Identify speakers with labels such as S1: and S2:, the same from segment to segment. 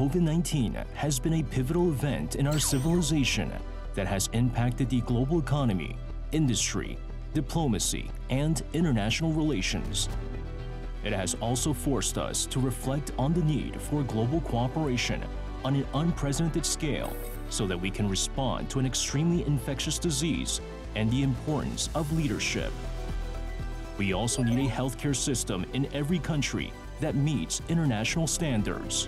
S1: COVID-19 has been a pivotal event in our civilization that has impacted the global economy, industry, diplomacy, and international relations. It has also forced us to reflect on the need for global cooperation on an unprecedented scale so that we can respond to an extremely infectious disease and the importance of leadership. We also need a healthcare system in every country that meets international standards.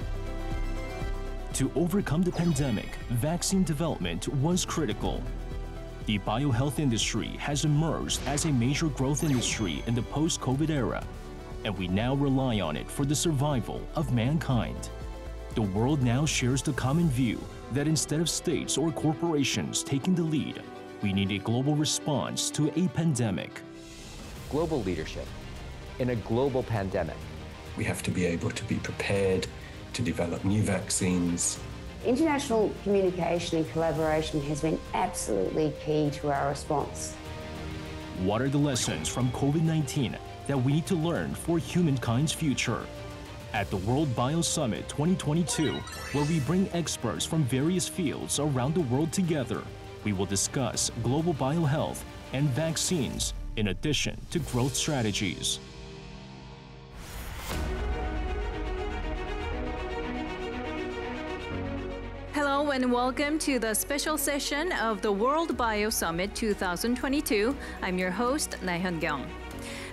S1: To overcome the pandemic, vaccine development was critical. The biohealth industry has emerged as a major growth industry in the post-COVID era, and we now rely on it for the survival of mankind. The world now shares the common view that instead of states or corporations taking the lead, we need a global response to a pandemic.
S2: Global leadership in a global pandemic.
S3: We have to be able to be prepared to develop new vaccines.
S4: International communication and collaboration has been absolutely key to our response.
S1: What are the lessons from COVID-19 that we need to learn for humankind's future? At the World Bio Summit 2022, where we bring experts from various fields around the world together, we will discuss global biohealth and vaccines in addition to growth strategies.
S5: Hello and welcome to the special session of the World Bio Summit 2022. I'm your host, Nae-Hyun Kyung.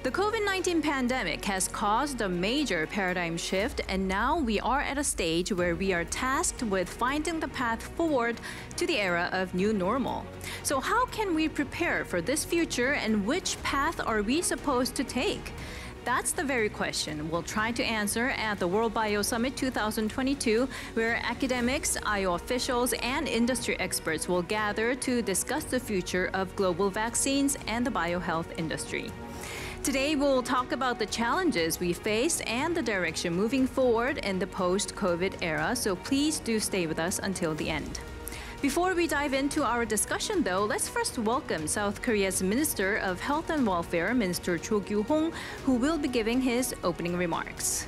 S5: The COVID-19 pandemic has caused a major paradigm shift, and now we are at a stage where we are tasked with finding the path forward to the era of new normal. So how can we prepare for this future, and which path are we supposed to take? That's the very question we'll try to answer at the World Bio Summit 2022, where academics, IO officials, and industry experts will gather to discuss the future of global vaccines and the biohealth industry. Today, we'll talk about the challenges we face and the direction moving forward in the post-COVID era, so please do stay with us until the end. Before we dive into our discussion, though, let's first welcome South Korea's Minister of Health and Welfare, Minister Cho Kyu-hong, who will be giving his opening remarks.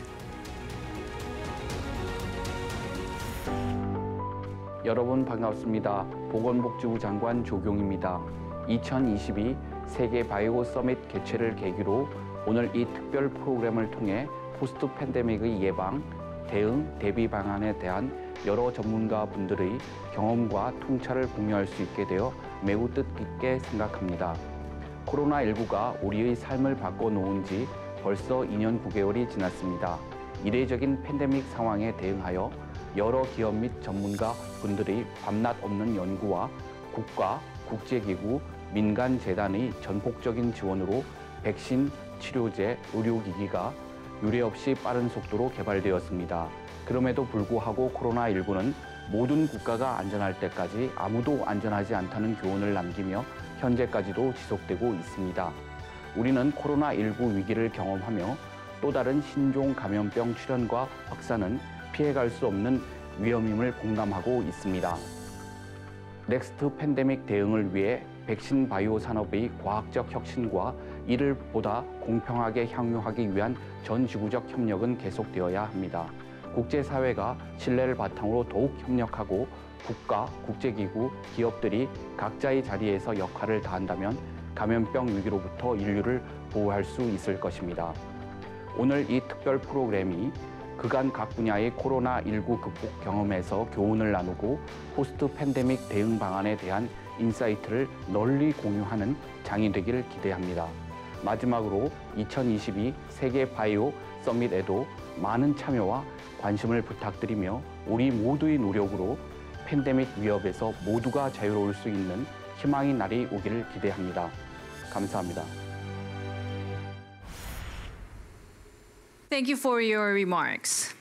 S6: 여러분 반갑습니다. 보건복지부 장관 조경입니다. 2022 세계 바이오 서밋 개최를 계기로 오늘 이 특별 프로그램을 통해 포스트 팬데믹의 예방, 대응, 대비 방안에 대한 여러 전문가분들의 경험과 통찰을 공유할 수 있게 되어 매우 뜻깊게 생각합니다. 코로나19가 우리의 삶을 바꿔놓은 지 벌써 2년 9개월이 지났습니다. 이례적인 팬데믹 상황에 대응하여 여러 기업 및 전문가 분들의 밤낮 없는 연구와 국가, 국제기구, 민간 재단의 전폭적인 지원으로 백신, 치료제, 의료기기가 유례없이 빠른 속도로 개발되었습니다. 그럼에도 불구하고 코로나19는 모든 국가가 안전할 때까지 아무도 안전하지 않다는 교훈을 남기며 현재까지도 지속되고 있습니다. 우리는 코로나19 위기를 경험하며 또 다른 신종 감염병 출현과 확산은 피해갈 수 없는 위험임을 공감하고 있습니다. 넥스트 팬데믹 대응을 위해 백신 바이오 산업의 과학적 혁신과 이를 보다 공평하게 향유하기 위한 전 지구적 협력은 계속되어야 합니다. 국제사회가 신뢰를 바탕으로 더욱 협력하고 국가, 국제기구, 기업들이 각자의 자리에서 역할을 다한다면 감염병 위기로부터 인류를 보호할 수 있을 것입니다. 오늘 이 특별 프로그램이 그간 각 분야의 코로나19 극복 경험에서 교훈을 나누고 포스트 팬데믹 대응 방안에 대한 인사이트를 널리 공유하는 장이 되기를 기대합니다. 마지막으로 2022 세계 바이오 서밋에도 많은 참여와 관심을 부탁드리며 우리 모두의 노력으로 팬데믹 위협에서 모두가 자유로울 수 있는 희망의 날이 오기를 기대합니다. 감사합니다.
S5: Thank you for your remarks.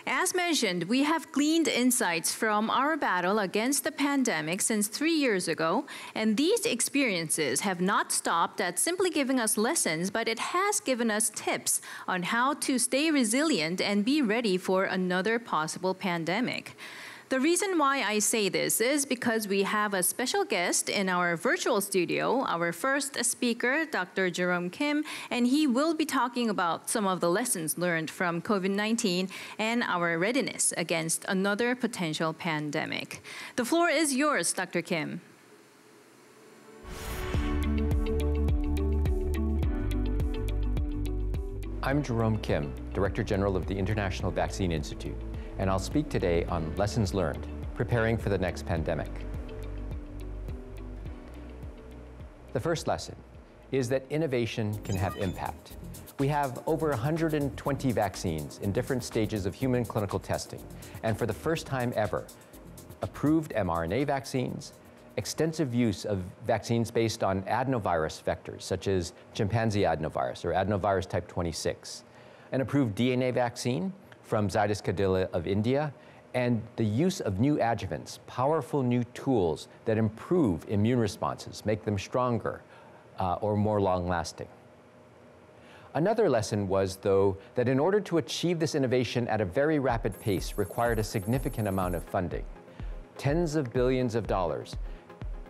S5: As mentioned, we have gleaned insights from our battle against the pandemic since 3 years ago, and these experiences have not stopped at simply giving us lessons, but it has given us tips on how to stay resilient and be ready for another possible pandemic. The reason why I say this is because we have a special guest in our virtual studio, our first speaker, Dr. Jerome Kim, and he will be talking about some of the lessons learned from COVID-19 and our readiness against another potential pandemic. The floor is yours, Dr. Kim.
S2: I'm Jerome Kim, Director General of the International Vaccine Institute, and I'll speak today on lessons learned, preparing for the next pandemic. The first lesson is that innovation can have impact. We have over 120 vaccines in different stages of human clinical testing, and for the first time ever, approved mRNA vaccines, extensive use of vaccines based on adenovirus vectors, such as chimpanzee adenovirus or adenovirus type 26, an approved DNA vaccine from Zydus Cadila of India, and the use of new adjuvants, powerful new tools that improve immune responses, make them stronger or more long-lasting. Another lesson was, though, that in order to achieve this innovation at a very rapid pace required a significant amount of funding, tens of billions of dollars,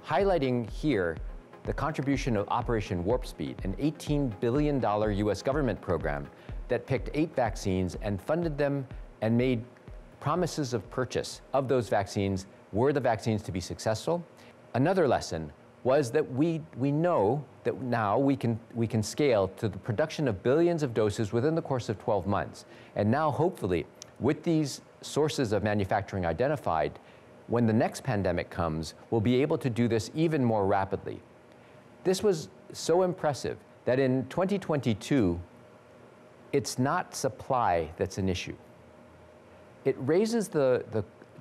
S2: highlighting here the contribution of Operation Warp Speed, an $18 billion US government program that picked 8 vaccines and funded them and made promises of purchase of those vaccines were the vaccines to be successful. Another lesson was that we know that now we can scale to the production of billions of doses within the course of 12 months. And now, hopefully, with these sources of manufacturing identified, when the next pandemic comes, we'll be able to do this even more rapidly. This was so impressive that in 2022, it's not supply that's an issue. It raises the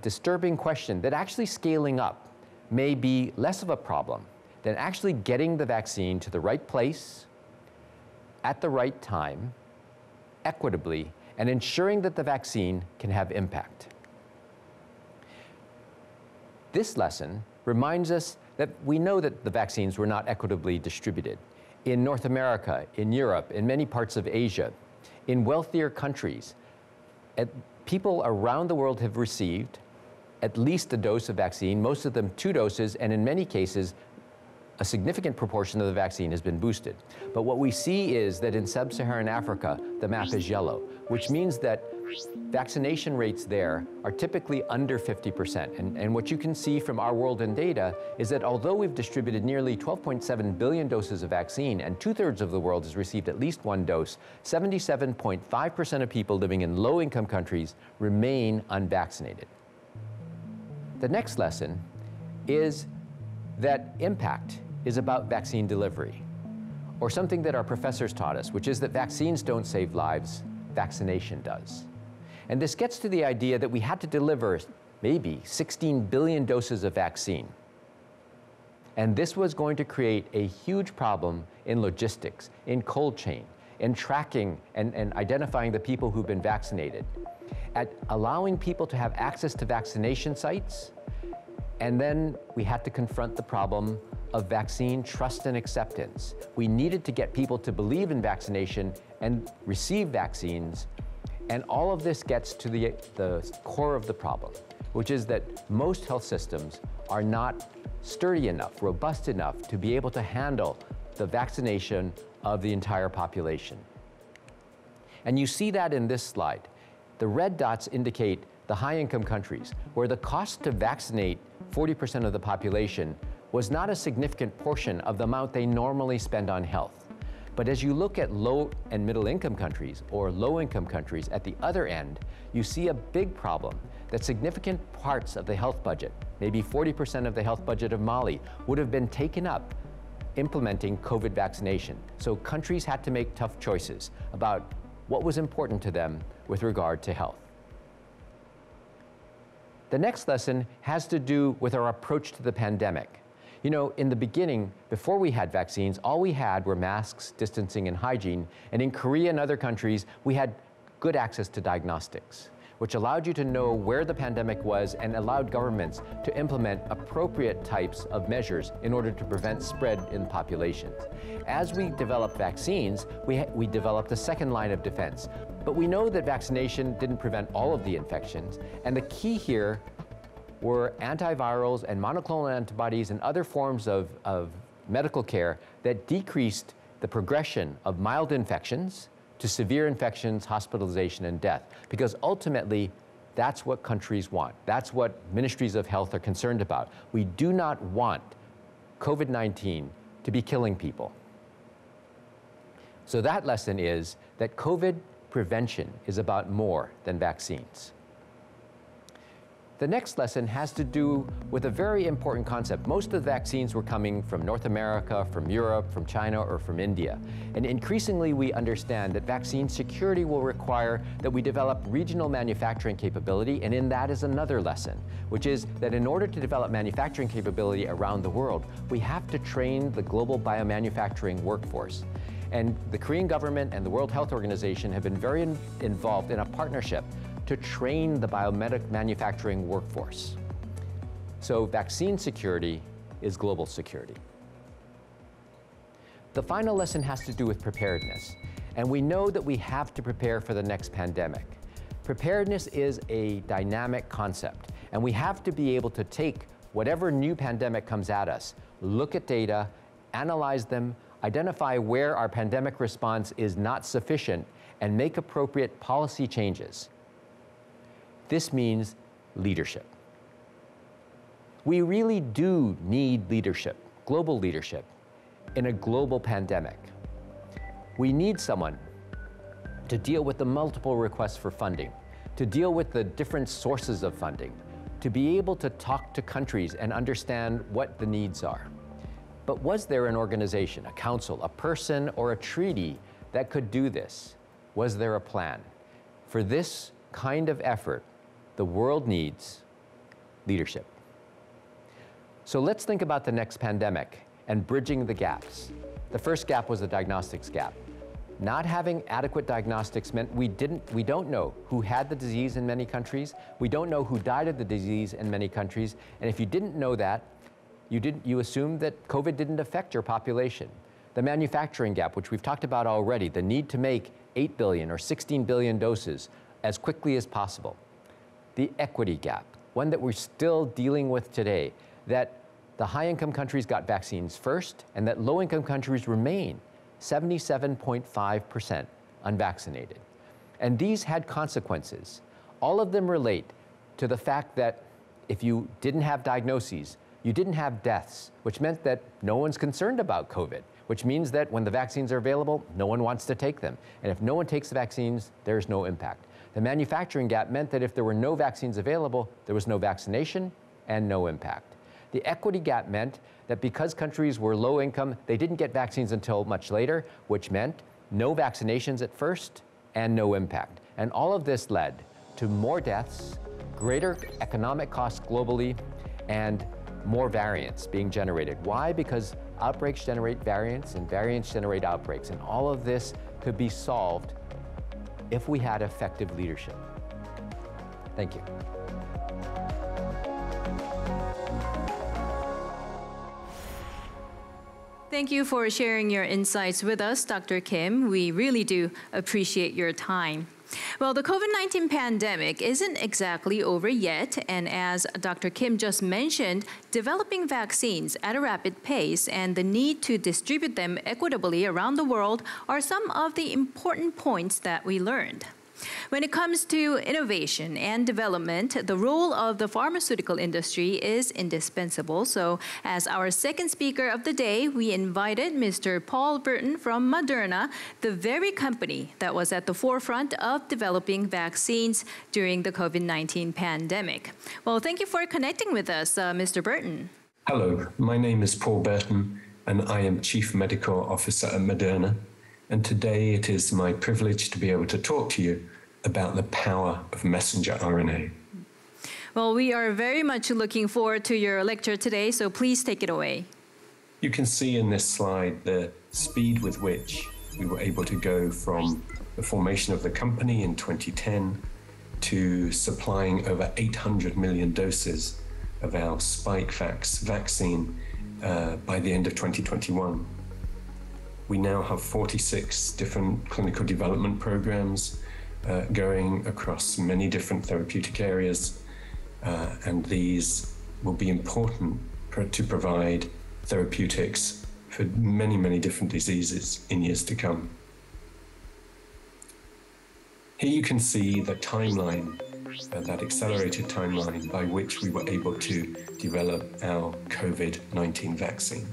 S2: disturbing question that actually scaling up may be less of a problem than actually getting the vaccine to the right place, at the right time, equitably, and ensuring that the vaccine can have impact. This lesson reminds us that we know that the vaccines were not equitably distributed. In North America, in Europe, in many parts of Asia, in wealthier countries, people around the world have received at least a dose of vaccine, most of them 2 doses, and in many cases, a significant proportion of the vaccine has been boosted. But what we see is that in sub-Saharan Africa, the map is yellow, which means that vaccination rates there are typically under 50%. And what you can see from our world in data is that although we've distributed nearly 12.7 billion doses of vaccine and 2/3 of the world has received at least 1 dose, 77.5% of people living in low-income countries remain unvaccinated. The next lesson is that impact is about vaccine delivery, or something that our professors taught us, which is that vaccines don't save lives, vaccination does. And this gets to the idea that we had to deliver maybe 16 billion doses of vaccine. And this was going to create a huge problem in logistics, in cold chain, in tracking and identifying the people who've been vaccinated, at allowing people to have access to vaccination sites. And then we had to confront the problem of vaccine trust and acceptance. We needed to get people to believe in vaccination and receive vaccines. And all of this gets to the core of the problem, which is that most health systems are not sturdy enough, robust enough to be able to handle the vaccination of the entire population. And you see that in this slide. The red dots indicate the high-income countries, where the cost to vaccinate 40% of the population was not a significant portion of the amount they normally spend on health. But as you look at low and middle-income countries or low-income countries at the other end, you see a big problem that significant parts of the health budget, maybe 40% of the health budget of Mali, would have been taken up implementing COVID vaccination. So countries had to make tough choices about what was important to them with regard to health. The next lesson has to do with our approach to the pandemic. You know, in the beginning, before we had vaccines, all we had were masks, distancing, and hygiene. And in Korea and other countries, we had good access to diagnostics, which allowed you to know where the pandemic was and allowed governments to implement appropriate types of measures in order to prevent spread in populations. As we developed vaccines, we developed a second line of defense. But we know that vaccination didn't prevent all of the infections. And the key here were antivirals and monoclonal antibodies and other forms of medical care that decreased the progression of mild infections to severe infections, hospitalization, and death. Because ultimately, that's what countries want. That's what ministries of health are concerned about. We do not want COVID-19 to be killing people. So that lesson is that COVID prevention is about more than vaccines. The next lesson has to do with a very important concept. Most of the vaccines were coming from North America, from Europe, from China, or from India. And increasingly, we understand that vaccine security will require that we develop regional manufacturing capability, and in that is another lesson, which is that in order to develop manufacturing capability around the world, we have to train the global biomanufacturing workforce. And the Korean government and the World Health Organization have been very involved in a partnership to train the biomedical manufacturing workforce. So vaccine security is global security. The final lesson has to do with preparedness. And we know that we have to prepare for the next pandemic. Preparedness is a dynamic concept, and we have to be able to take whatever new pandemic comes at us, look at data, analyze them, identify where our pandemic response is not sufficient, and make appropriate policy changes. This means leadership. We really do need leadership, global leadership, in a global pandemic. We need someone to deal with the multiple requests for funding, to deal with the different sources of funding, to be able to talk to countries and understand what the needs are. But was there an organization, a council, a person, or a treaty that could do this? Was there a plan? For this kind of effort, the world needs leadership. So let's think about the next pandemic and bridging the gaps. The first gap was the diagnostics gap. Not having adequate diagnostics meant we don't know who had the disease in many countries. We don't know who died of the disease in many countries. And if you didn't know that, you assumed that COVID didn't affect your population. The manufacturing gap, which we've talked about already, the need to make 8 billion or 16 billion doses as quickly as possible. The equity gap, one that we're still dealing with today, that the high-income countries got vaccines first and that low-income countries remain 77.5% unvaccinated. And these had consequences. All of them relate to the fact that if you didn't have diagnoses, you didn't have deaths, which meant that no one's concerned about COVID, which means that when the vaccines are available, no one wants to take them. And if no one takes the vaccines, there's no impact. The manufacturing gap meant that if there were no vaccines available, there was no vaccination and no impact. The equity gap meant that because countries were low income, they didn't get vaccines until much later, which meant no vaccinations at first and no impact. And all of this led to more deaths, greater economic costs globally, and more variants being generated. Why? Because outbreaks generate variants and variants generate outbreaks. And all of this could be solved if we had effective leadership. Thank you.
S5: Thank you for sharing your insights with us, Dr. Kim. We really do appreciate your time. Well, the COVID-19 pandemic isn't exactly over yet, and as Dr. Kim just mentioned, developing vaccines at a rapid pace and the need to distribute them equitably around the world are some of the important points that we learned. When it comes to innovation and development, the role of the pharmaceutical industry is indispensable. So as our second speaker of the day, we invited Mr. Paul Burton from Moderna, the very company that was at the forefront of developing vaccines during the COVID-19 pandemic. Well, thank you for connecting with us, Mr. Burton.
S3: Hello, my name is Paul Burton, and I am Chief Medical Officer at Moderna. And today it is my privilege to be able to talk to you about the power of messenger RNA.
S5: Well, we are very much looking forward to your lecture today, so please take it away.
S3: You can see in this slide the speed with which we were able to go from the formation of the company in 2010 to supplying over 800 million doses of our Spikevax vaccine by the end of 2021. We now have 46 different clinical development programs going across many different therapeutic areas. and these will be important to provide therapeutics for many, many different diseases in years to come. Here you can see the timeline, that accelerated timeline by which we were able to develop our COVID-19 vaccine.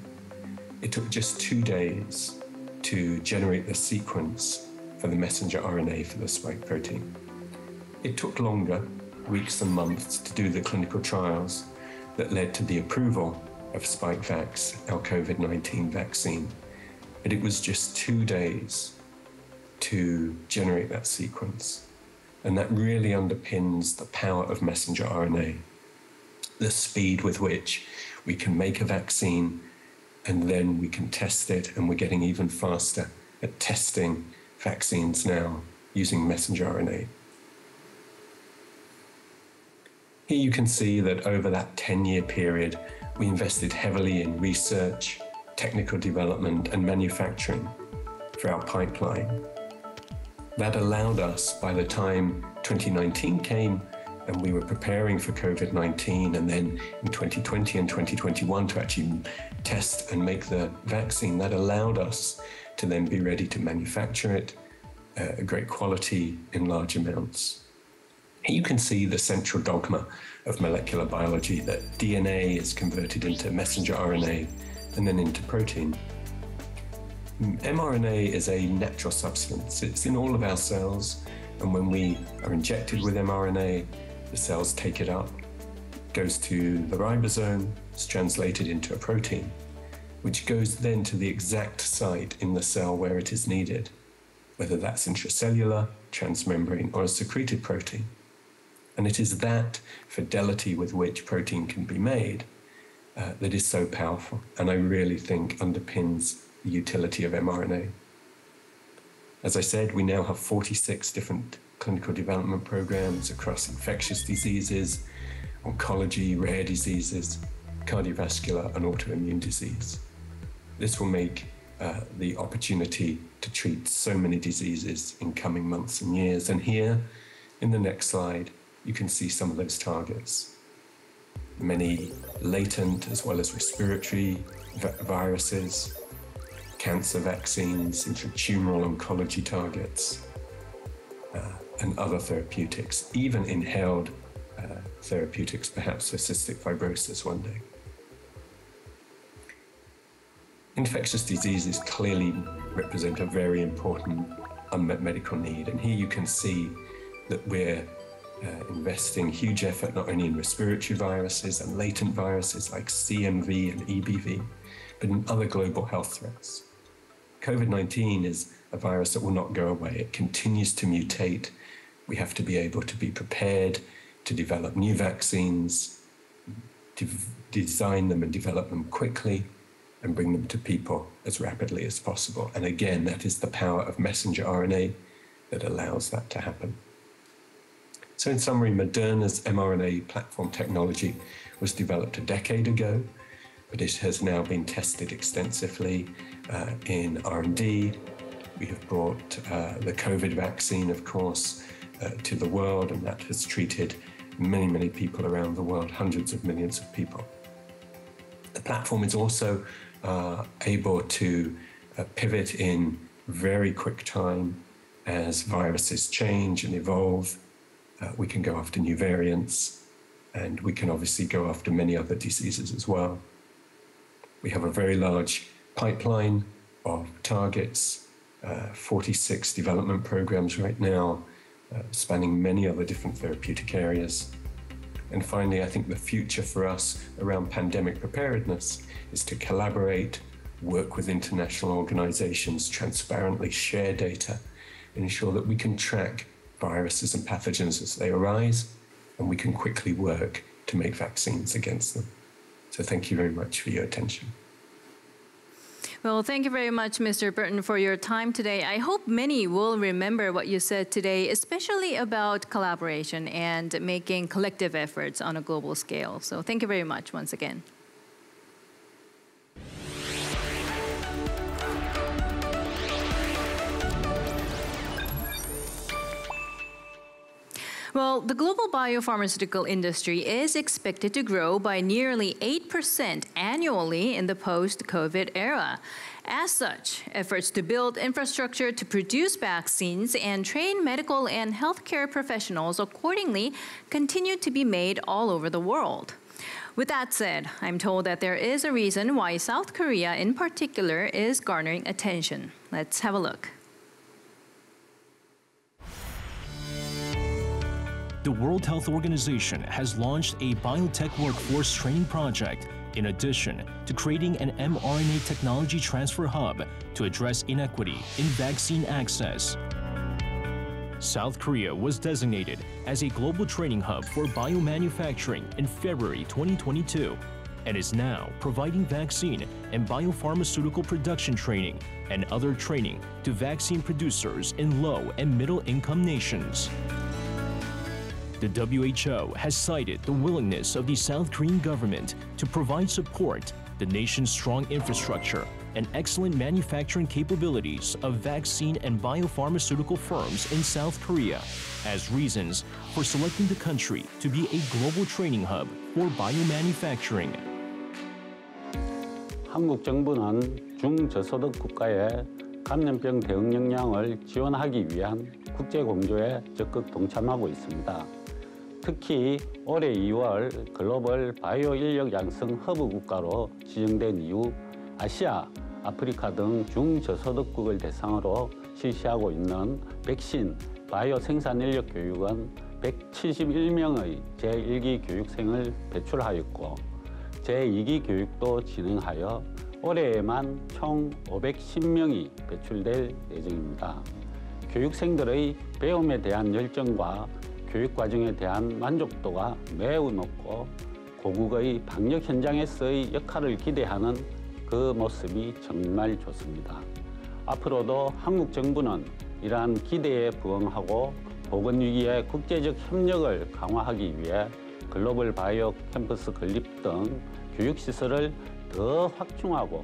S3: It took just 2 days to generate the sequence for the messenger RNA for the spike protein. It took longer, weeks and months, to do the clinical trials that led to the approval of Spikevax, our COVID-19 vaccine. But it was just 2 days to generate that sequence. And that really underpins the power of messenger RNA, the speed with which we can make a vaccine and then we can test it, and we're getting even faster at testing vaccines now using messenger RNA. Here you can see that over that 10-year period, we invested heavily in research, technical development, and manufacturing for our pipeline. That allowed us, by the time 2019 came and we were preparing for COVID-19, and then in 2020 and 2021 to actually test and make the vaccine, that allowed us to then be ready to manufacture it at great quality in large amounts. Here you can see the central dogma of molecular biology, that DNA is converted into messenger RNA and then into protein. mRNA is a natural substance. It's in all of our cells, and when we are injected with mRNA, the cells take it up, goes to the ribosome, it's translated into a protein, which goes then to the exact site in the cell where it is needed, whether that's intracellular, transmembrane, or a secreted protein. And it is that fidelity with which protein can be made that is so powerful, and I really think underpins the utility of mRNA. As I said, we now have 46 different clinical development programs across infectious diseases, oncology, rare diseases, cardiovascular, and autoimmune disease. This will make the opportunity to treat so many diseases in coming months and years. And here, in the next slide, you can see some of those targets. Many latent as well as respiratory viruses, cancer vaccines, intratumoral oncology targets, and other therapeutics, even inhaled therapeutics, perhaps for cystic fibrosis one day. Infectious diseases clearly represent a very important unmet medical need, and here you can see that we're investing huge effort not only in respiratory viruses and latent viruses like CMV and EBV, but in other global health threats. COVID-19 is a virus that will not go away. It continues to mutate. We have to be able to be prepared to develop new vaccines, design them and develop them quickly, and bring them to people as rapidly as possible. And again, that is the power of messenger RNA that allows that to happen. So in summary, Moderna's mRNA platform technology was developed a decade ago, but it has now been tested extensively in R&D. We have brought the COVID vaccine, of course, to the world, and that has treated many, many people around the world, hundreds of millions of people. The platform is also able to pivot in very quick time as viruses change and evolve. We can go after new variants, and we can obviously go after many other diseases as well. We have a very large pipeline of targets, 46 development programs right now, spanning many other different therapeutic areas. And finally, I think the future for us around pandemic preparedness is to collaborate, work with international organizations, transparently share data, and ensure that we can track viruses and pathogens as they arise, and we can quickly work to make vaccines against them. So thank you very much for your attention.
S5: Well, thank you very much, Mr. Burton, for your time today. I hope many will remember what you said today, especially about collaboration and making collective efforts on a global scale. So thank you very much once again. Well, the global biopharmaceutical industry is expected to grow by nearly 8% annually in the post-COVID era. As such, efforts to build infrastructure to produce vaccines and train medical and healthcare professionals accordingly continue to be made all over the world. With that said, I'm told that there is a reason why South Korea in particular is garnering attention. Let's have a look.
S1: The World Health Organization has launched a biotech workforce training project in addition to creating an mRNA technology transfer hub to address inequity in vaccine access. South Korea was designated as a global training hub for biomanufacturing in February 2022 and is now providing vaccine and biopharmaceutical production training and other training to vaccine producers in low and middle-income nations. The WHO has cited the willingness of the South Korean government to provide support the nation's strong infrastructure and excellent manufacturing capabilities of vaccine and biopharmaceutical firms in South Korea as reasons for selecting the country to be a global training hub for biomanufacturing.
S7: 한국 정부는 중저소득 국가의 감염병 대응 역량을 지원하기 위한 국제 공조에 적극 동참하고 있습니다. 특히 올해 2월 글로벌 바이오 인력 양성 허브 국가로 지정된 이후 아시아, 아프리카 등 중저소득국을 대상으로 실시하고 있는 백신, 바이오 생산 인력 교육은 171명의 제1기 교육생을 배출하였고 제2기 교육도 진행하여 올해에만 총 510명이 배출될 예정입니다. 교육생들의 배움에 대한 열정과 교육 과정에 대한 만족도가 매우 높고 고국의 방역 현장에서의 역할을 기대하는 그 모습이 정말 좋습니다. 앞으로도 한국 정부는 이러한 기대에 부응하고 보건위기의 국제적 협력을 강화하기 위해 글로벌 바이오 캠퍼스 건립 등 교육시설을 더 확충하고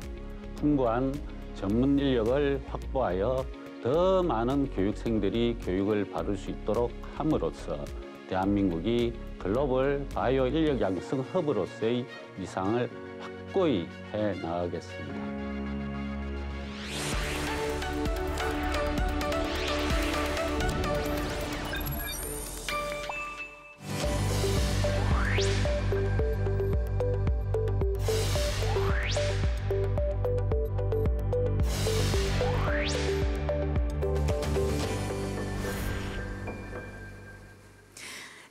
S7: 풍부한 전문 인력을 확보하여 더 많은 교육생들이 교육을 받을 수 있도록 함으로써 대한민국이 글로벌 바이오 인력 양성 허브로서의 위상을 확고히 해 나가겠습니다.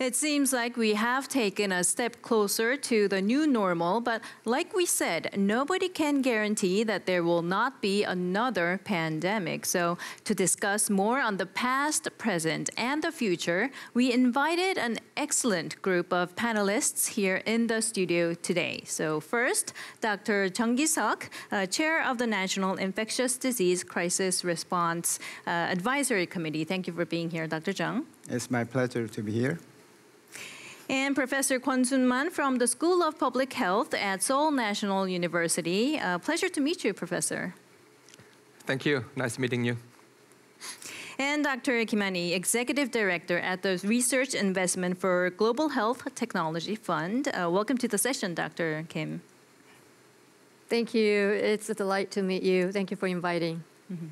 S5: It seems like we have taken a step closer to the new normal, but like we said, nobody can guarantee that there will not be another pandemic. So to discuss more on the past, present, and the future, we invited an excellent group of panelists here in the studio today. So first, Dr. Chung Gi-seok, Chair of the National Infectious Disease Crisis Response Advisory Committee. Thank you for being here, Dr. Chung.
S8: It's my pleasure to be here.
S5: And Professor Kwon Sun-man from the School of Public Health at Seoul National University. Pleasure to meet you, Professor.
S9: Thank you. Nice meeting you.
S5: And Dr. Kim Han-hee, Executive Director at the Research Investment for Global Health Technology Fund. Welcome to the session, Dr. Kim.
S10: Thank you. It's a delight to meet you. Thank you for inviting.
S5: Mm-hmm.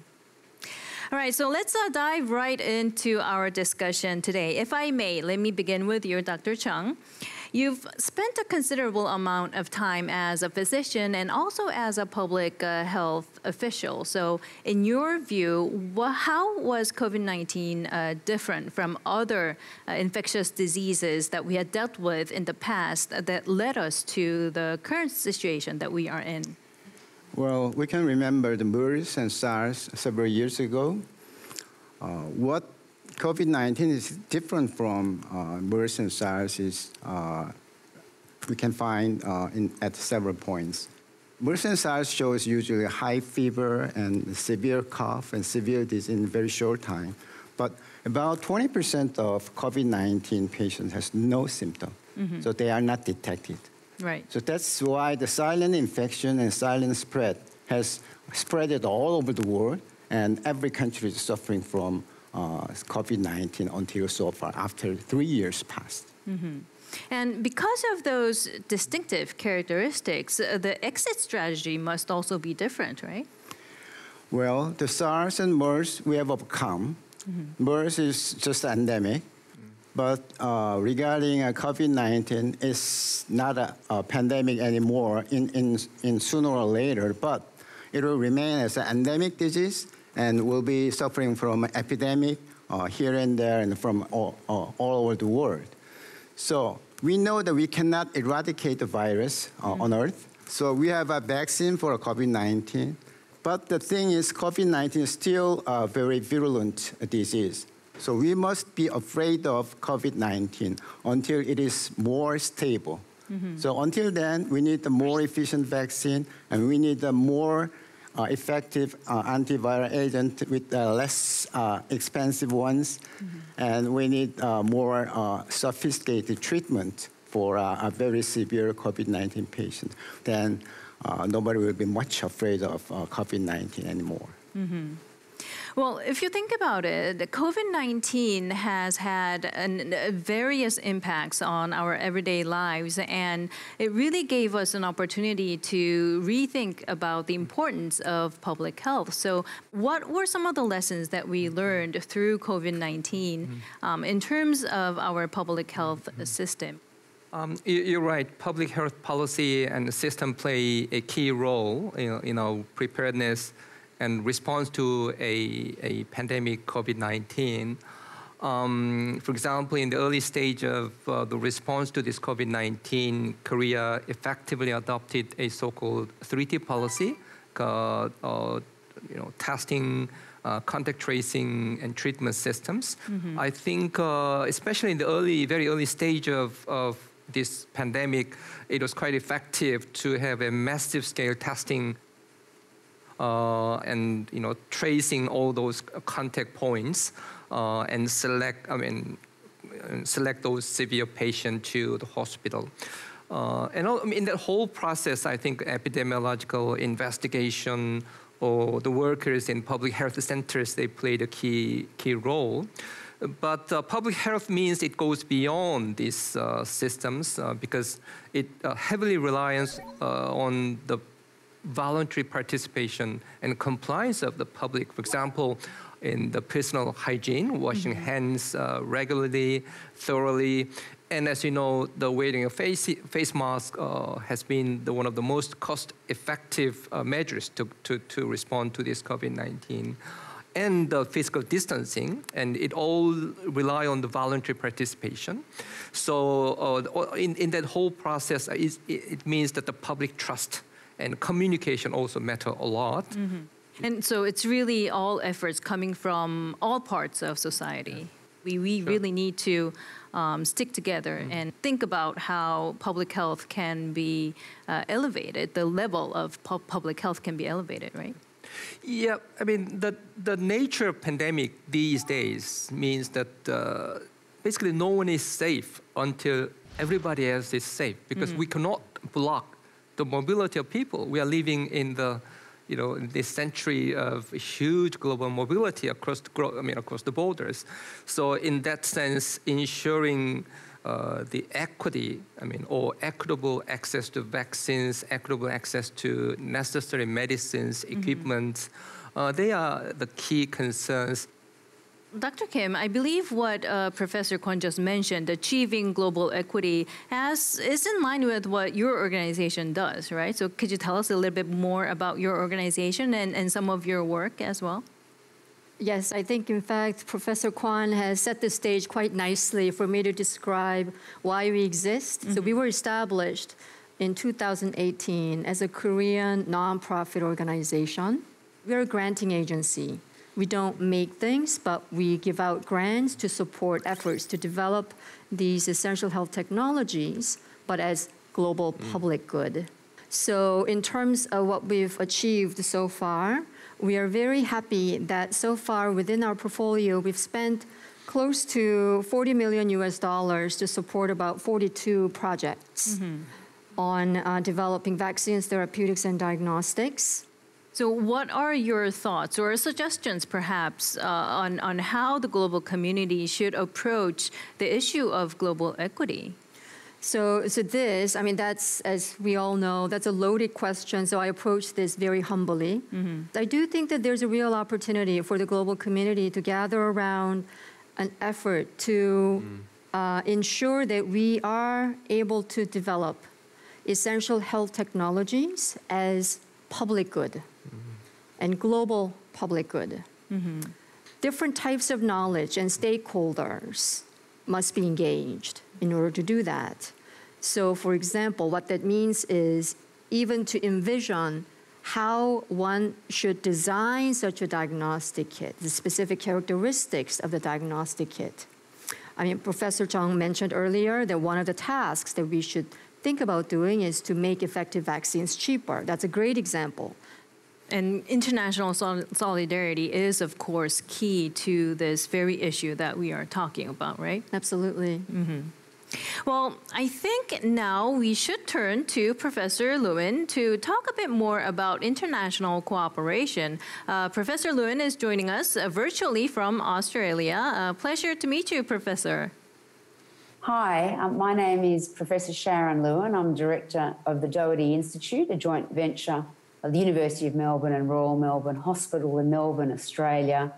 S5: All right, so let's dive right into our discussion today. If I may, let me begin with you, Dr. Chung. You've spent a considerable amount of time as a physician and also as a public health official. So in your view, how was COVID-19 different from other infectious diseases that we had dealt with in the past that led us to the current situation that we are in?
S8: Well, we can remember the MERS and SARS several years ago. What COVID-19 is different from MERS and SARS is we can find at several points. MERS and SARS shows usually high fever and severe cough and severe disease in a very short time. But about 20% of COVID-19 patients has no symptom, so they are not detected.
S5: Right.
S8: So that's why the silent infection and silent spread has spread it all over the world, and every country is suffering from COVID-19 until so far, after 3 years passed.
S5: Mm-hmm. And because of those distinctive characteristics, the exit strategy must also be different, right?
S8: Well, the SARS and MERS we have overcome. Mm-hmm. MERS is just endemic. But regarding COVID-19, it's not a pandemic anymore in sooner or later, but it will remain as an endemic disease and will be suffering from an epidemic here and there and from all over the world. So we know that we cannot eradicate the virus on Earth. So we have a vaccine for COVID-19. But the thing is, COVID-19 is still a very virulent disease. So we must be afraid of COVID-19 until it is more stable. Mm-hmm. So until then, we need a more efficient vaccine, and we need a more effective antiviral agent with less expensive ones, mm-hmm. and we need more sophisticated treatment for a very severe COVID-19 patient. Then nobody will be much afraid of COVID-19 anymore.
S5: Mm-hmm. Well, if you think about it, COVID-19 has had various impacts on our everyday lives, and it really gave us an opportunity to rethink about the importance of public health. So what were some of the lessons that we learned through COVID-19 in terms of our public health system?
S9: You're right. Public health policy and the system play a key role in our preparedness and response to a pandemic, COVID-19. For example, in the early stage of the response to this COVID-19, Korea effectively adopted a so-called 3T policy, testing, contact tracing, and treatment systems. Mm-hmm. I think, especially in the very early stage of this pandemic, it was quite effective to have a massive scale testing and tracing all those contact points and select those severe patients to the hospital. And in that whole process, I think epidemiological investigation or the workers in public health centers, they played a key role. But public health means it goes beyond these systems because it heavily relies on the voluntary participation and compliance of the public. For example, in the personal hygiene, washing mm-hmm. hands regularly, thoroughly. And as you know, the wearing of face mask has been one of the most cost-effective measures to respond to this COVID-19. And the physical distancing, and it all rely on the voluntary participation. So in that whole process, it means that the public trust and communication also matter a lot.
S5: Mm-hmm. And so it's really all efforts coming from all parts of society. We sure. really need to stick together mm-hmm. and think about how public health can be elevated, the level of public health can be elevated, right?
S9: Yeah, I mean, the nature of pandemic these days means that basically no one is safe until everybody else is safe, because mm-hmm. we cannot block the mobility of people. We are living in this century of huge global mobility across the borders. So in that sense, ensuring the equity, or equitable access to vaccines, equitable access to necessary medicines, equipment, they are the key concerns.
S5: Dr. Kim, I believe what Professor Kwon just mentioned, achieving global equity, is in line with what your organization does, right? So could you tell us a little bit more about your organization and some of your work as well?
S10: Yes, I think, in fact, Professor Kwon has set the stage quite nicely for me to describe why we exist. Mm-hmm. So we were established in 2018 as a Korean nonprofit organization. We're a granting agency. We don't make things, but we give out grants to support efforts to develop these essential health technologies, but as global public good. So in terms of what we've achieved so far, we are very happy that so far within our portfolio, we've spent close to $40 million to support about 42 projects mm-hmm. on developing vaccines, therapeutics, and diagnostics.
S5: So what are your thoughts or suggestions, perhaps, on how the global community should approach the issue of global equity?
S10: So this, I mean, that's, as we all know, that's a loaded question, so I approach this very humbly. I do think that there's a real opportunity for the global community to gather around an effort to ensure that we are able to develop essential health technologies as public good and global public good. Different types of knowledge and stakeholders must be engaged in order to do that. So, for example, what that means is even to envision how one should design such a diagnostic kit, the specific characteristics of the diagnostic kit. I mean, Professor Chung mentioned earlier that one of the tasks that we should think about doing is to make effective vaccines cheaper. That's a great example.
S5: And international solidarity is, of course, key to this very issue that we are talking about, right?
S10: Absolutely.
S5: Well, I think now we should turn to Professor Lewin to talk a bit more about international cooperation. Professor Lewin is joining us virtually from Australia. Pleasure to meet you, Professor.
S4: Hi, my name is Professor Sharon Lewin. I'm Director of the Doherty Institute, a joint venture of the University of Melbourne and Royal Melbourne Hospital in Melbourne, Australia.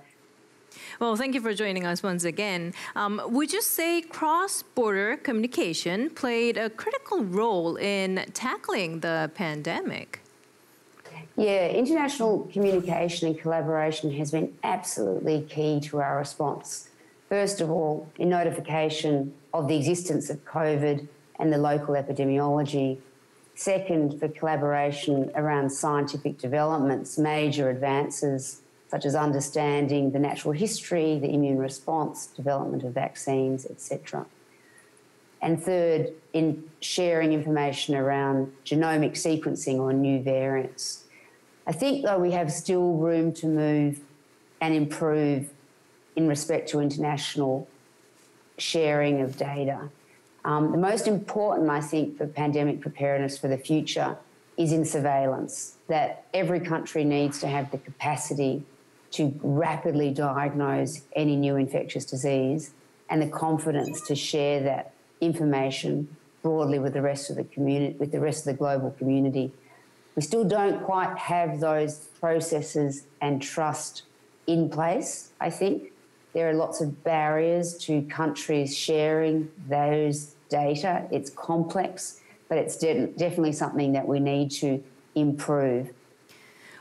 S5: Well, thank you for joining us once again. Would you say cross-border communication played a critical role in tackling the pandemic?
S4: Yeah, international communication and collaboration has been absolutely key to our response. First of all, in notification of the existence of COVID and the local epidemiology. Second, for collaboration around scientific developments, major advances such as understanding the natural history, the immune response, development of vaccines, etc. And third, in sharing information around genomic sequencing or new variants. I think, though, we have still room to move and improve in respect to international sharing of data. The most important, I think, for pandemic preparedness for the future is in surveillance, that every country needs to have the capacity to rapidly diagnose any new infectious disease and the confidence to share that information broadly with the rest of the community, with the rest of the global community. We still don't quite have those processes and trust in place, I think. There are lots of barriers to countries sharing those data. It's complex, but it's definitely something that we need to improve.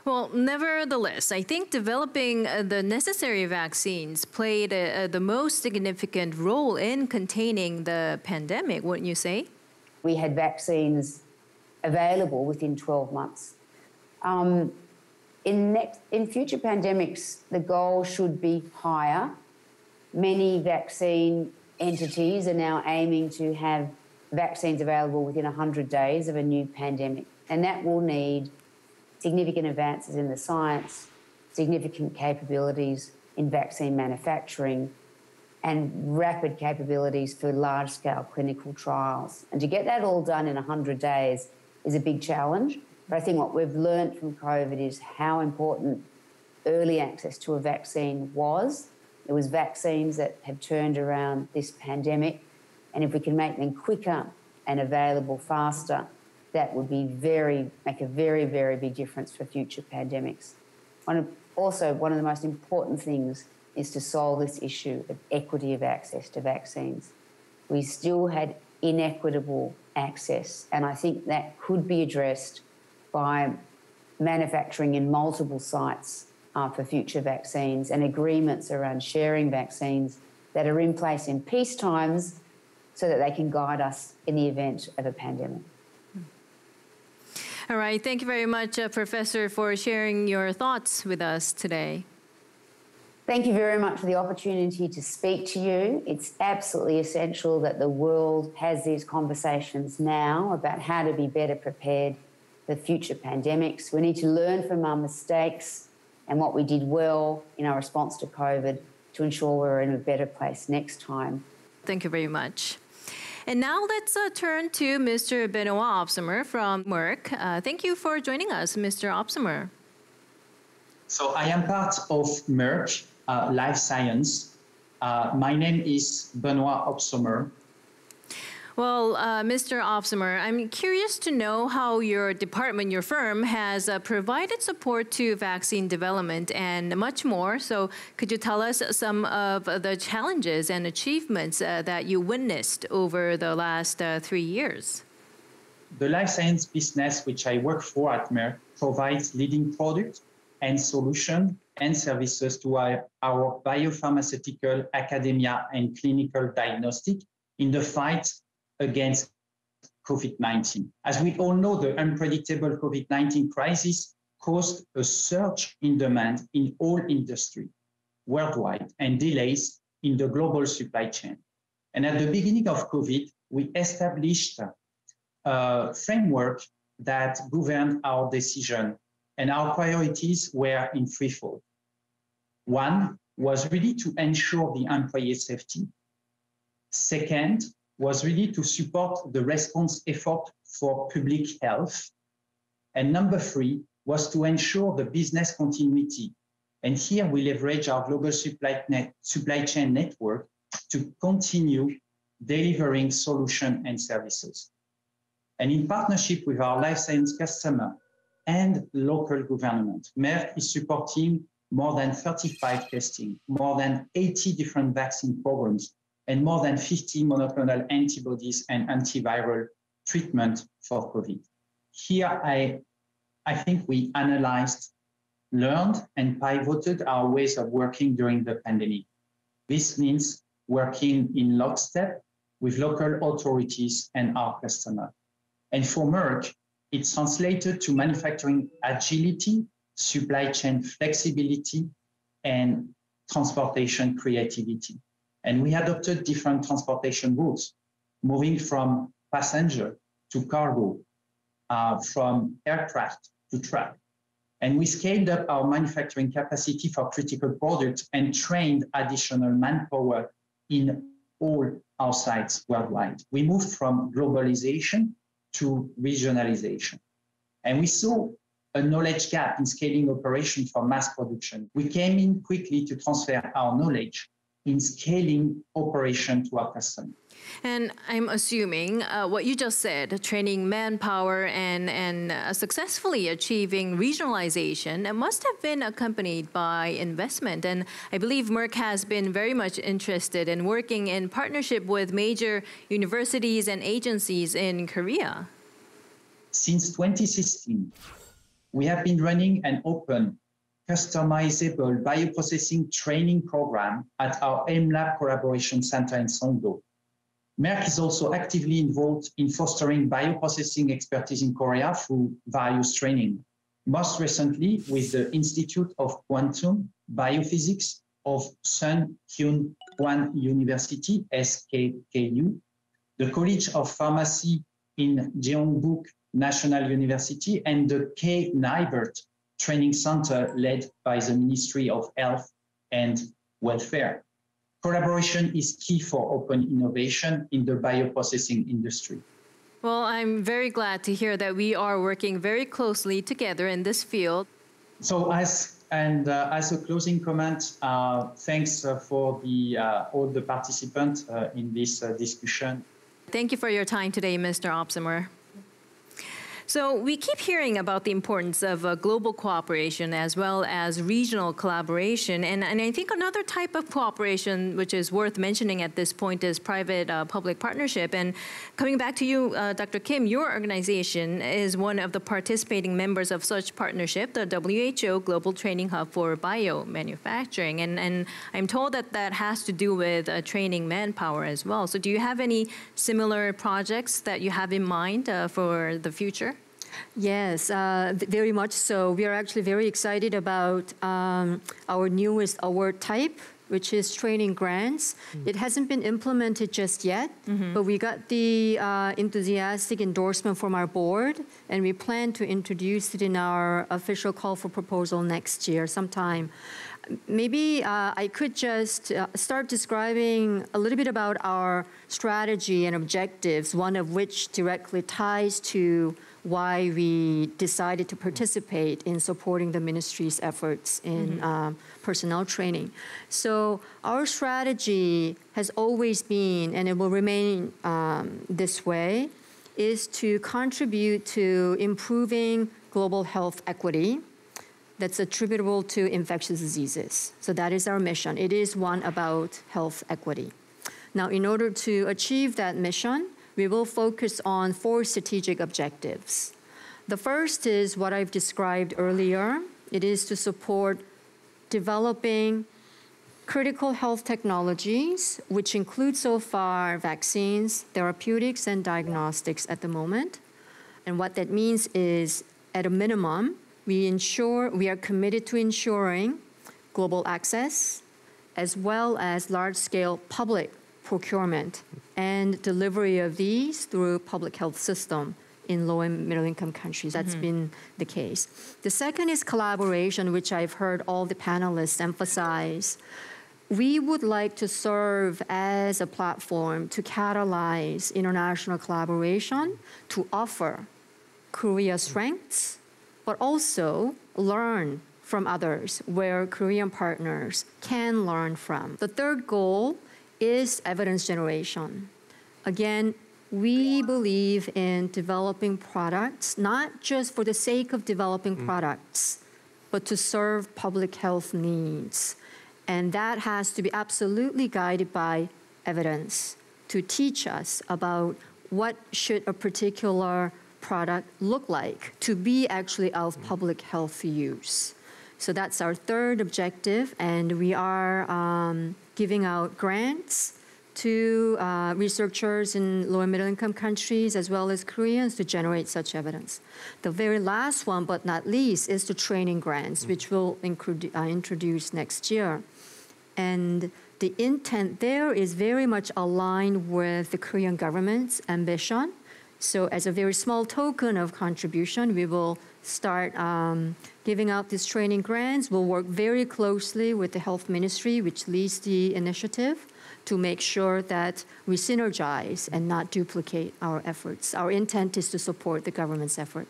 S5: Well, nevertheless, I think developing the necessary vaccines played the most significant role in containing the pandemic, wouldn't you say?
S4: We had vaccines available within 12 months. In future pandemics, the goal should be higher. Many vaccine entities are now aiming to have vaccines available within 100 days of a new pandemic, and that will need significant advances in the science, significant capabilities in vaccine manufacturing, and rapid capabilities for large-scale clinical trials. And to get that all done in 100 days is a big challenge. But I think what we've learned from COVID is how important early access to a vaccine was. It was vaccines that have turned around this pandemic. And if we can make them quicker and available faster, that would be make a very, very big difference for future pandemics. Also, one of the most important things is to solve this issue of equity of access to vaccines. We still had inequitable access, and I think that could be addressed by manufacturing in multiple sites for future vaccines and agreements around sharing vaccines that are in place in peace times so that they can guide us in the event of a pandemic.
S5: All right. Thank you very much, Professor, for sharing your thoughts with us today.
S4: Thank you very much for the opportunity to speak to you. It's absolutely essential that the world has these conversations now about how to be better prepared for future pandemics. We need to learn from our mistakes and what we did well in our response to COVID to ensure we're in a better place next time.
S5: Thank you very much. And now let's turn to Mr. Benoit Opsomer from Merck. Thank you for joining us, Mr. Opsomer.
S11: So I am part of Merck Life Science. My name is Benoit Opsomer.
S5: Well, Mr. Opsomer, I'm curious to know how your department, your firm, has provided support to vaccine development and much more. So could you tell us some of the challenges and achievements that you witnessed over the last 3 years?
S11: The life science business, which I work for at Merck, provides leading products and solutions and services to our biopharmaceutical, academia, and clinical diagnostic in the fight against COVID-19. As we all know, the unpredictable COVID-19 crisis caused a surge in demand in all industry worldwide and delays in the global supply chain. And at the beginning of COVID, we established a framework that governed our decision, and our priorities were in threefold. One was really to ensure the employee safety. Second was really to support the response effort for public health. And number three was to ensure the business continuity. And here we leverage our global supply chain network to continue delivering solutions and services. And in partnership with our life science customer and local government, Merck is supporting more than 35 testing, more than 80 different vaccine programs, and more than 50 monoclonal antibodies and antiviral treatment for COVID. Here, I think we analyzed, learned, and pivoted our ways of working during the pandemic. This means working in lockstep with local authorities and our customer. And for Merck, it's translated to manufacturing agility, supply chain flexibility, and transportation creativity. And we adopted different transportation routes, moving from passenger to cargo, from aircraft to truck. And we scaled up our manufacturing capacity for critical products and trained additional manpower in all our sites worldwide. We moved from globalization to regionalization. And we saw a knowledge gap in scaling operation for mass production. We came in quickly to transfer our knowledge in scaling operation to our customers.
S5: And I'm assuming what you just said, training manpower and successfully achieving regionalization must have been accompanied by investment. And I believe Merck has been very much interested in working in partnership with major universities and agencies in Korea.
S11: Since 2016, we have been running an open, customizable bioprocessing training program at our AIM-Lab Collaboration Center in Songdo. Merck is also actively involved in fostering bioprocessing expertise in Korea through various training, most recently with the Institute of Quantum Biophysics of Sun Hyun Kwan University, SKKU, the College of Pharmacy in Jeongbuk National University, and the K-Biotech Training Center led by the Ministry of Health and Welfare. Collaboration is key for open innovation in the bioprocessing industry.
S5: Well, I'm very glad to hear that we are working very closely together in this field.
S11: So as a closing comment, thanks for all the participants in this discussion.
S5: Thank you for your time today, Mr. Opsomer. So we keep hearing about the importance of global cooperation as well as regional collaboration. And I think another type of cooperation which is worth mentioning at this point is private-public partnership. And coming back to you, Dr. Kim, your organization is one of the participating members of such partnership, the WHO Global Training Hub for Biomanufacturing. And I'm told that that has to do with training manpower as well. So do you have any similar projects that you have in mind for the future?
S10: Yes, very much so. We are actually very excited about our newest award type, which is training grants. It hasn't been implemented just yet, but we got the enthusiastic endorsement from our board, and we plan to introduce it in our official call for proposal next year sometime. Maybe I could just start describing a little bit about our strategy and objectives, one of which directly ties to why we decided to participate in supporting the ministry's efforts in personnel training. So our strategy has always been, and it will remain this way, is to contribute to improving global health equity that's attributable to infectious diseases. So that is our mission. It is one about health equity. Now, in order to achieve that mission, we will focus on 4 strategic objectives. The first is what I've described earlier. It is to support developing critical health technologies, which include so far vaccines, therapeutics, and diagnostics at the moment. And what that means is, at a minimum, we are committed to ensuring global access, as well as large-scale public procurement and delivery of these through public health system in low and middle-income countries. That's been the case. The second is collaboration, which I've heard all the panelists emphasize. We would like to serve as a platform to catalyze international collaboration, to offer Korea's strengths, but also learn from others where Korean partners can learn from. The third goal is evidence generation. Again, we believe in developing products, not just for the sake of developing products, but to serve public health needs. And that has to be absolutely guided by evidence to teach us about what should a particular product look like to be actually of public health use. So that's our third objective, and we are giving out grants to researchers in low and middle income countries as well as Koreans to generate such evidence. The very last one, but not least, is the training grants, which we'll introduce next year. And the intent there is very much aligned with the Korean government's ambition. So as a very small token of contribution, we will start giving out these training grants. We'll work very closely with the health ministry, which leads the initiative, to make sure that we synergize and not duplicate our efforts. Our intent is to support the government's effort.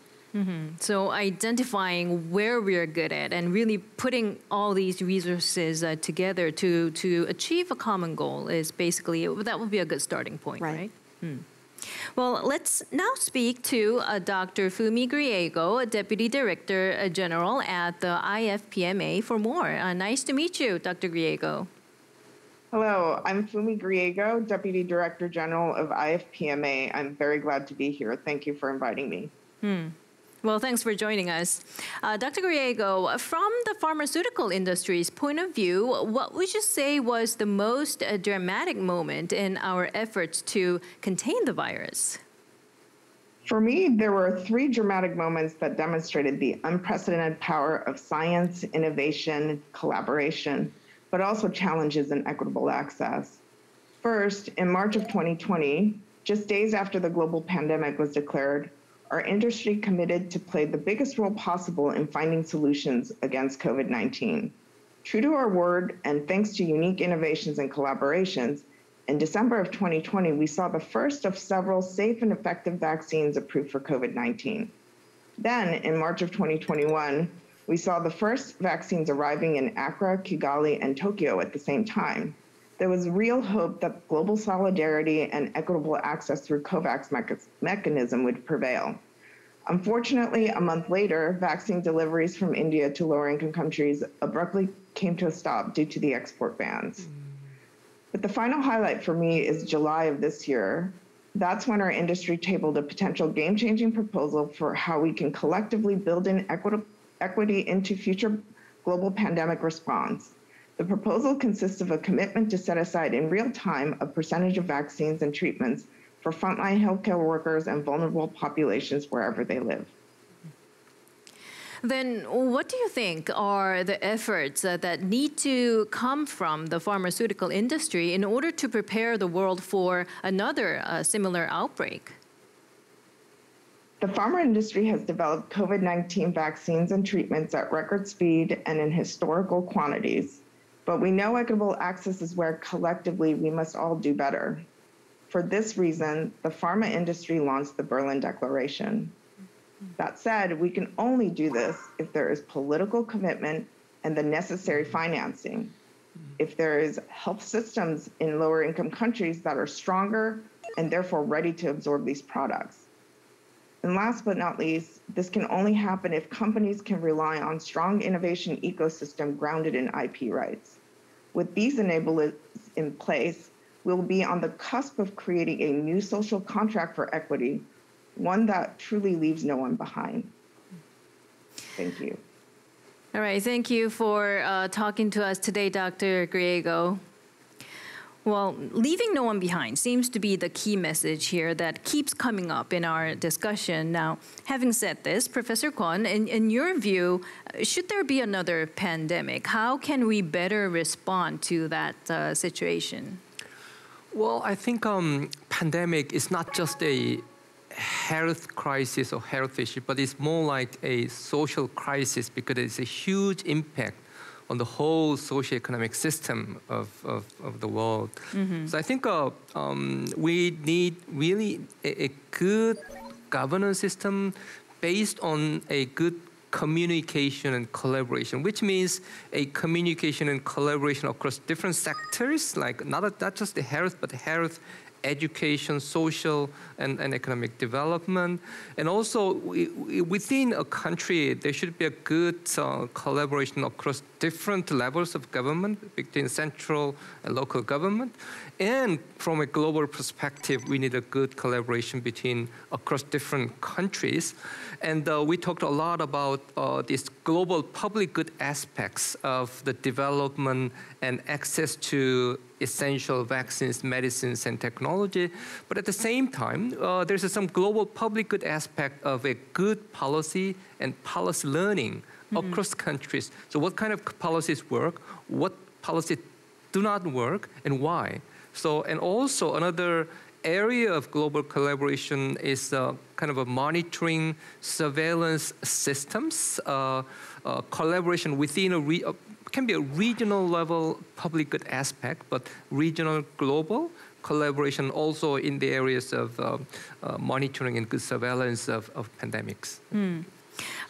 S5: So identifying where we're good at and really putting all these resources together to achieve a common goal is basically, that would be a good starting point, right? Well, let's now speak to Dr. Fumi Griego, Deputy Director General at the IFPMA, for more. Nice to meet you, Dr. Griego.
S12: Hello, I'm Fumi Griego, Deputy Director General of IFPMA. I'm very glad to be here. Thank you for inviting me.
S5: Well, thanks for joining us. Dr. Griego, from the pharmaceutical industry's point of view, what would you say was the most dramatic moment in our efforts to contain the virus?
S12: For me, there were 3 dramatic moments that demonstrated the unprecedented power of science, innovation, collaboration, but also challenges in equitable access. First, in March of 2020, just days after the global pandemic was declared, our industry committed to play the biggest role possible in finding solutions against COVID-19. True to our word, and thanks to unique innovations and collaborations, in December of 2020, we saw the first of several safe and effective vaccines approved for COVID-19. Then, in March of 2021, we saw the first vaccines arriving in Accra, Kigali, and Tokyo at the same time. There was real hope that global solidarity and equitable access through COVAX mechanism would prevail. Unfortunately, a month later, vaccine deliveries from India to lower-income countries abruptly came to a stop due to the export bans. But the final highlight for me is July of this year. That's when our industry tabled a potential game-changing proposal for how we can collectively build in equity into future global pandemic response. The proposal consists of a commitment to set aside in real time a percentage of vaccines and treatments for frontline healthcare workers and vulnerable populations wherever they live.
S5: Then what do you think are the efforts that need to come from the pharmaceutical industry in order to prepare the world for another similar outbreak?
S12: The pharma industry has developed COVID-19 vaccines and treatments at record speed and in historical quantities. But we know equitable access is where collectively we must all do better. For this reason, the pharma industry launched the Berlin Declaration. That said, we can only do this if there is political commitment and the necessary financing. If there is health systems in lower income countries that are stronger and therefore ready to absorb these products. And last but not least, this can only happen if companies can rely on strong innovation ecosystem grounded in IP rights. With these enablers in place, we'll be on the cusp of creating a new social contract for equity, one that truly leaves no one behind. Thank you.
S5: All right, thank you for talking to us today, Dr. Griego. Well, leaving no one behind seems to be the key message here that keeps coming up in our discussion. Now, having said this, Professor Kwon, in your view, should there be another pandemic, how can we better respond to that situation?
S9: Well, I think pandemic is not just a health crisis or health issue, but it's more like a social crisis because it's a huge impact on the whole socio-economic system of the world. Mm-hmm. So I think we need really a good governance system based on a good communication and collaboration, which means a communication and collaboration across different sectors, like not just the health, but health, education, social, and economic development. And also, within a country, there should be a good collaboration across different levels of government, between central and local government. And from a global perspective, we need a good collaboration across different countries. And we talked a lot about these global public good aspects of the development and access to essential vaccines, medicines, and technology. But at the same time, there's some global public good aspect of a good policy and policy learning across countries. So what kind of policies work, what policies do not work, and why? So, and also another area of global collaboration is kind of a monitoring surveillance systems, collaboration within can be a regional level public good aspect, but regional global collaboration also in the areas of monitoring and good surveillance of pandemics.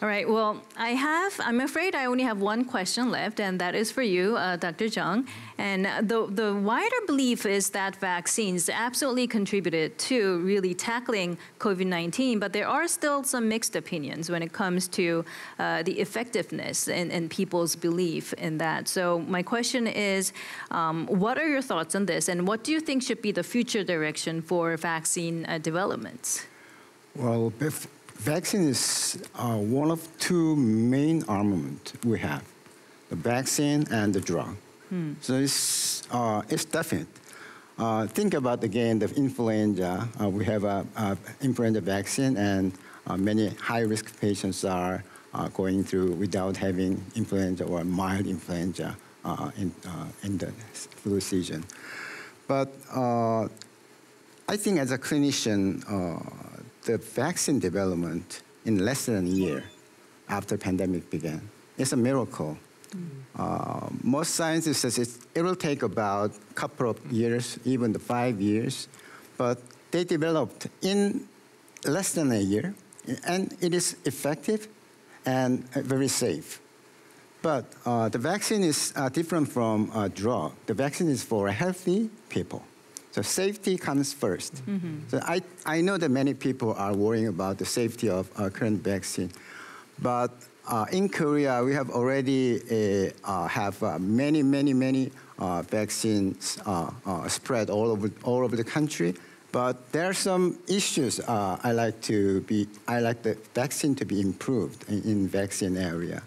S5: All right, well, I'm afraid I only have one question left, and that is for you, Dr. Jung. And the wider belief is that vaccines absolutely contributed to really tackling COVID-19, but there are still some mixed opinions when it comes to the effectiveness and people's belief in that. So my question is, what are your thoughts on this, and what do you think should be the future direction for vaccine development?
S8: Well, vaccine is one of two main armaments we have, the vaccine and the drug. So it's definite. Think about, again, the influenza. We have an influenza vaccine, and many high-risk patients are going through without having influenza or mild influenza in the flu season. But I think as a clinician, the vaccine development in less than a year after pandemic began is a miracle. Most scientists say it will take about a couple of years, even 5 years, but they developed in less than a year, and it is effective and very safe. But the vaccine is different from a drug. The vaccine is for healthy people. So safety comes first. So I know that many people are worrying about the safety of our current vaccine, but in Korea we have already have many vaccines spread all over the country. But there are some issues I like the vaccine to be improved in vaccine area.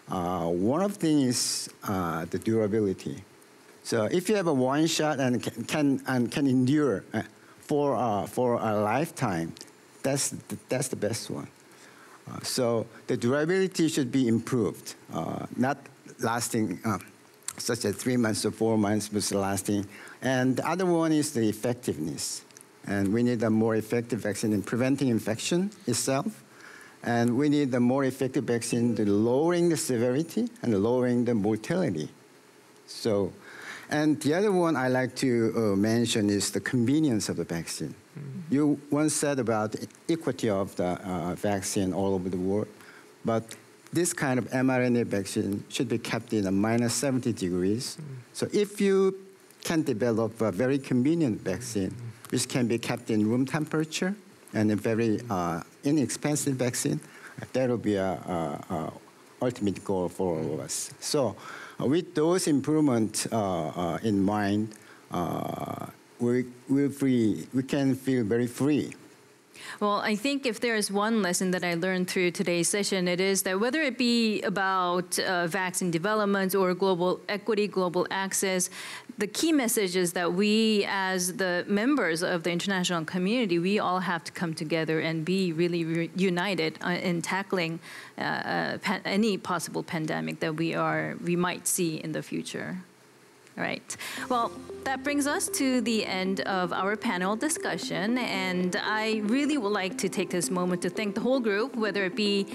S8: One of them is the durability. So if you have a one shot and can endure for a lifetime, that's the best one. So the durability should be improved, not lasting such as 3 months or 4 months, but lasting. And the other one is the effectiveness. And we need a more effective vaccine in preventing infection itself. And we need a more effective vaccine in lowering the severity and lowering the mortality. So, And the other one I like to mention is the convenience of the vaccine. You once said about the equity of the vaccine all over the world, but this kind of mRNA vaccine should be kept in a minus 70 degrees. So if you can develop a very convenient vaccine, which can be kept in room temperature and a very inexpensive vaccine, that will be a ultimate goal for all of us. So with those improvements in mind, we can feel very free.
S5: Well, I think if there is one lesson that I learned through today's session, it is that whether it be about vaccine development or global equity, global access, the key message is that we, as the members of the international community, we all have to come together and be really united in tackling any possible pandemic that we might see in the future. All right. Well, that brings us to the end of our panel discussion, and I really would like to take this moment to thank the whole group, whether it be,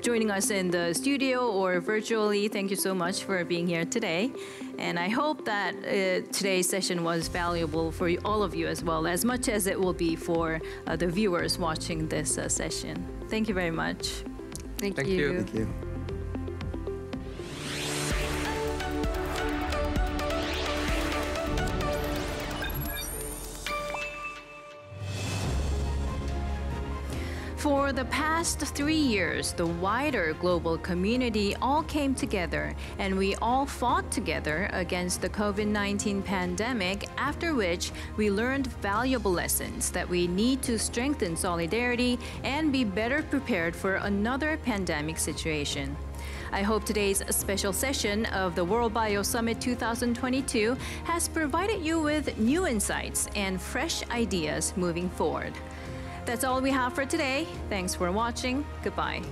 S5: joining us in the studio or virtually. Thank you so much for being here today, and I hope that today's session was valuable for all of you as well, as much as it will be for the viewers watching this session. Thank you very much.
S10: Thank
S8: Thank you.
S5: For the past 3 years, the wider global community all came together and we all fought together against the COVID-19 pandemic, after which we learned valuable lessons that we need to strengthen solidarity and be better prepared for another pandemic situation. I hope today's special session of the World Bio Summit 2022 has provided you with new insights and fresh ideas moving forward. That's all we have for today. Thanks for watching. Goodbye.